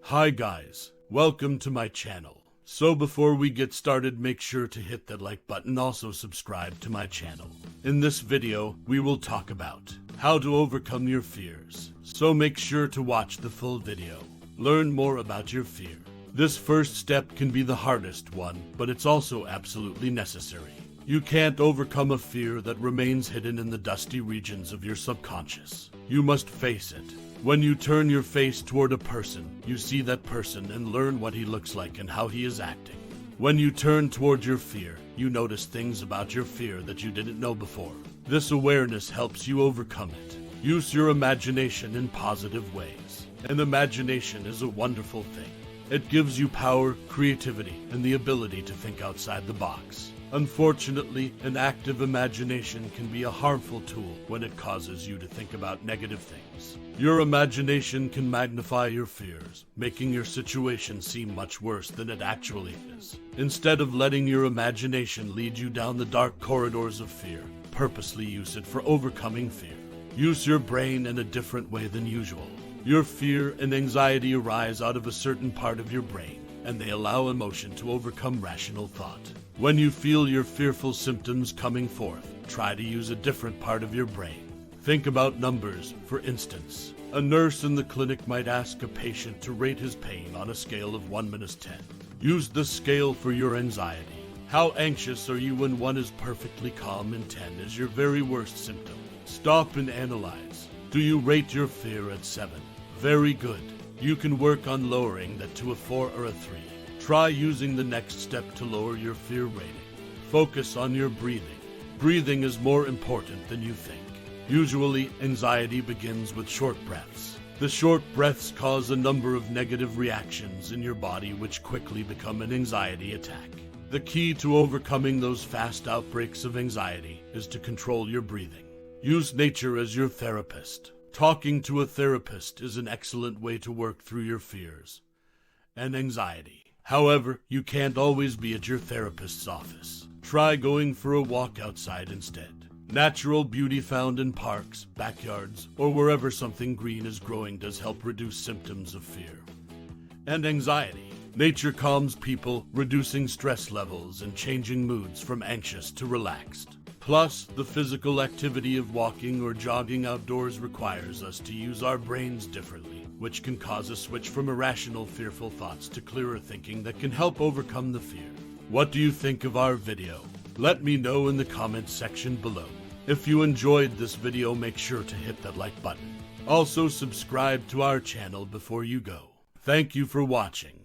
Hi guys, welcome to my channel. So before we get started, make sure to hit that like button, also subscribe to my channel. In this video, we will talk about how to overcome your fears. So make sure to watch the full video. Learn more about your fear. This first step can be the hardest one, but it's also absolutely necessary. You can't overcome a fear that remains hidden in the dusty regions of your subconscious. You must face it. When you turn your face toward a person, you see that person and learn what he looks like and how he is acting. When you turn toward your fear, you notice things about your fear that you didn't know before. This awareness helps you overcome it. Use your imagination in positive ways. And imagination is a wonderful thing. It gives you power, creativity, and the ability to think outside the box. Unfortunately, an active imagination can be a harmful tool when it causes you to think about negative things. Your imagination can magnify your fears, making your situation seem much worse than it actually is. Instead of letting your imagination lead you down the dark corridors of fear, purposely use it for overcoming fear. Use your brain in a different way than usual. Your fear and anxiety arise out of a certain part of your brain, and they allow emotion to overcome rational thought. When you feel your fearful symptoms coming forth, try to use a different part of your brain. Think about numbers, for instance. A nurse in the clinic might ask a patient to rate his pain on a scale of 1-10. Use the scale for your anxiety. How anxious are you when 1 is perfectly calm and 10 is your very worst symptom? Stop and analyze. Do you rate your fear at 7? Very good. You can work on lowering that to a 4 or a 3. Try using the next step to lower your fear rating. Focus on your breathing. Breathing is more important than you think. Usually, anxiety begins with short breaths. The short breaths cause a number of negative reactions in your body which quickly become an anxiety attack. The key to overcoming those fast outbreaks of anxiety is to control your breathing. Use nature as your therapist. Talking to a therapist is an excellent way to work through your fears and anxiety. However, you can't always be at your therapist's office. Try going for a walk outside instead. Natural beauty found in parks, backyards, or wherever something green is growing does help reduce symptoms of fear and anxiety. Nature calms people, reducing stress levels and changing moods from anxious to relaxed. Plus, the physical activity of walking or jogging outdoors requires us to use our brains differently, which can cause a switch from irrational, fearful thoughts to clearer thinking that can help overcome the fear. What do you think of our video? Let me know in the comments section below. If you enjoyed this video, make sure to hit that like button. Also, subscribe to our channel before you go. Thank you for watching.